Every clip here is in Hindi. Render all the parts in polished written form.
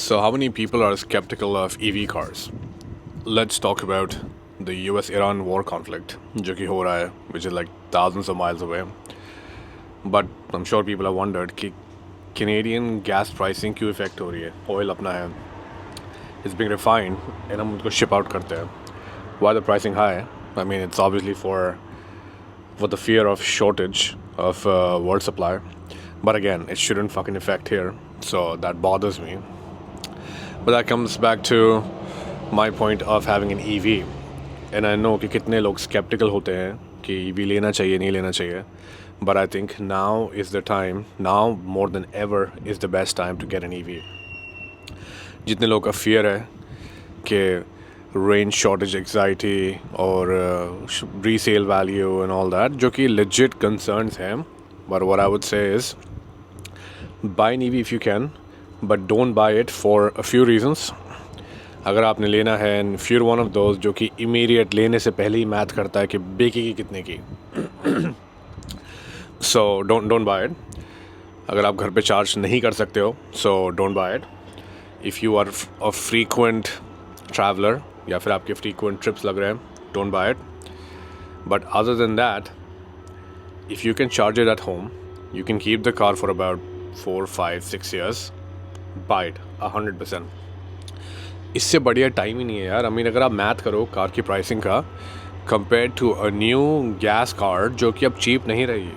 So, how many people are skeptical of EV cars? Let's talk about the US-Iran war conflict, जो कि हो रहा है, which is like thousands of miles away. But I'm sure people have wondered कि Canadian gas pricing क्यों इफेक्ट हो रही है? Oil अपना है, it's being refined, and हम उसको ship out करते हैं. Why the pricing high? I mean, it's obviously for the fear of shortage of world supply. But again, it shouldn't fucking affect here, so that bothers me. But that comes back to my point of having an EV. And I know कि कितने लोग skeptical होते हैं कि EV लेना चाहिए नहीं लेना चाहिए. But I think now is the time, now more than ever is the best time to get an EV. जितने लोग का fear है कि range shortage anxiety और resale value and all that, जो कि legit concerns हैं. But what I would say is buy an EV if you can, but don't buy it for a few reasons. अगर आपने लेना है and if you're one of those जो कि immediate लेने से पहले ही मैथ करता है कि बिकेगी कितने की, so don't buy it. अगर आप घर पे चार्ज नहीं कर सकते हो, so don't buy it. If you are a frequent traveler या फिर आपके frequent trips लग रहे हैं, don't buy it. But other than that, if you can charge it at home, you can keep the car for about 4, 5, 6 years. Buy it 100%. इससे बढ़िया टाइम ही नहीं है यार. I mean, अगर आप मैथ करो कार की प्राइसिंग का compare to a new gas car जो कि अब चीप नहीं रही.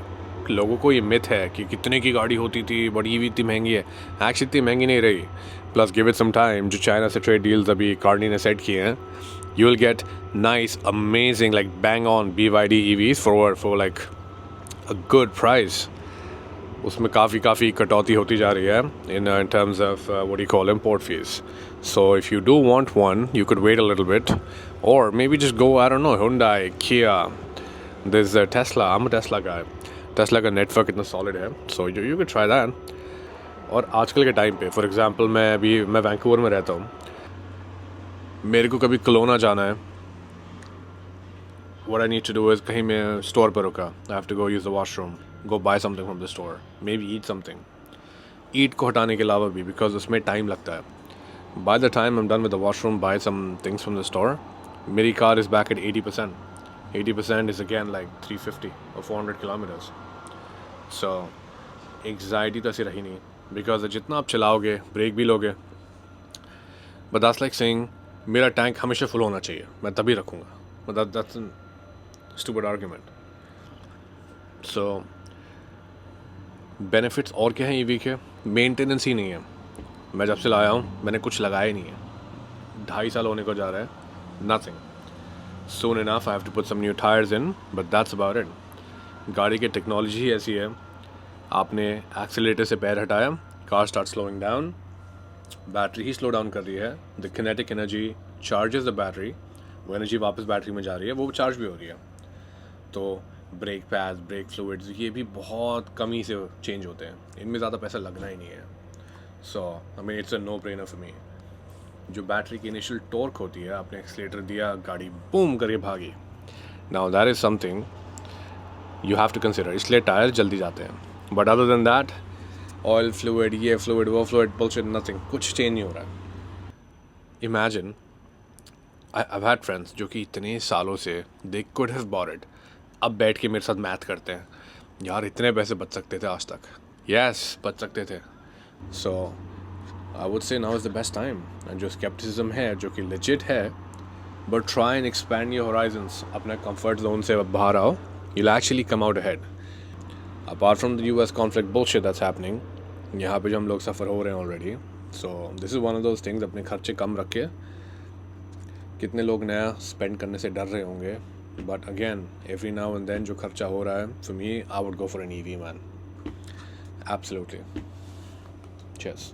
लोगों को ये मिथ है कि कितने की गाड़ी होती थी बट EV इतनी महंगी है. एक्चुअली इतनी महंगी नहीं रही. Plus give it some time. जो चाइना से ट्रेड डील्स अभी कार्नी ने सेट किए हैं, you will get nice amazing like bang on BYD EVs for like a good price. उसमें काफ़ी कटौती होती जा रही है in terms of what do you call import fees. So if you do want one, you could wait a little bit, or maybe just go, I don't know, Hyundai, Kia. There's Tesla. I'm a Tesla guy. Tesla का नेटवर्क इतना सॉलिड है, so you could try that. और आजकल के टाइम पे फॉर एग्जांपल मैं वैंकूवर में रहता हूँ. मेरे को कभी कलोना जाना है. What I need to do is कहीं मैं स्टोर पर रुका. I have to go use the washroom. Go buy something from the store. Maybe eat something. Eat को हटाने के अलावा भी because उसमें टाइम लगता है. By the time I'm done with the washroom, buy some things from the store, मेरी car is back at 80%. 80% is again like 350 or 400 kilometers. So anxiety तो ऐसी रही नहीं because जितना आप चलाओगे ब्रेक भी लोगे. But that's like saying मेरा टैंक हमेशा फुल होना चाहिए, मैं तभी रखूँगा. But that's a stupid argument. So benefits और क्या हैं EV के? मेंटेनेंस ही नहीं है. मैं जब से लाया हूँ मैंने कुछ लगाया ही नहीं है. 2.5 साल होने को जा रहा है. Nothing. Soon enough I have to put some new tires in, but that's about it. गाड़ी की टेक्नोलॉजी ही ऐसी है. आपने एक्सीलरेटर से पैर हटाया, car start slowing down. Battery ही स्लो डाउन कर रही है. The kinetic energy charges the battery. वो एनर्जी वापस बैटरी में जा रही है, वो चार्ज भी हो रही है. तो ब्रेक पैड्स, ब्रेक फ्लूइड्स ये भी बहुत कमी से चेंज होते हैं. इनमें ज़्यादा पैसा लगना ही नहीं है. So I mean it's a no brainer for me. जो बैटरी की इनिशियल टॉर्क होती है, आपने एक्सीलरेटर दिया, गाड़ी बूम करके भागी. Now that is something you have to consider. इसलिए टायर जल्दी जाते हैं. But other than that oil fluid, ये फ्लूइड, वो फ्लूइड, बुलशिट, नथिंग. कुछ चेंज नहीं हो रहा है. इमेजिन I've had friends जो कि इतने सालों से they could have bought it. अब बैठ के मेरे साथ मैथ करते हैं, यार इतने पैसे बच सकते थे आज तक. यस, बच सकते थे. So I would say now is the best time. जो स्केप्टिसिज्म है जो कि लेजिट है, but try and expand your horizons. अपने कंफर्ट जोन से बाहर आओ. you'll actually come out ahead. Apart from the US conflict bullshit that's happening, यहाँ पे जो हम लोग सफ़र हो रहे हैं already. So this is one of those things. अपने खर्चे कम रख के. कितने लोग नया स्पेंड करने से डर रहे होंगे, but again every now and then जो खर्चा हो रहा है, for me I would go for an EV man. Absolutely. Cheers.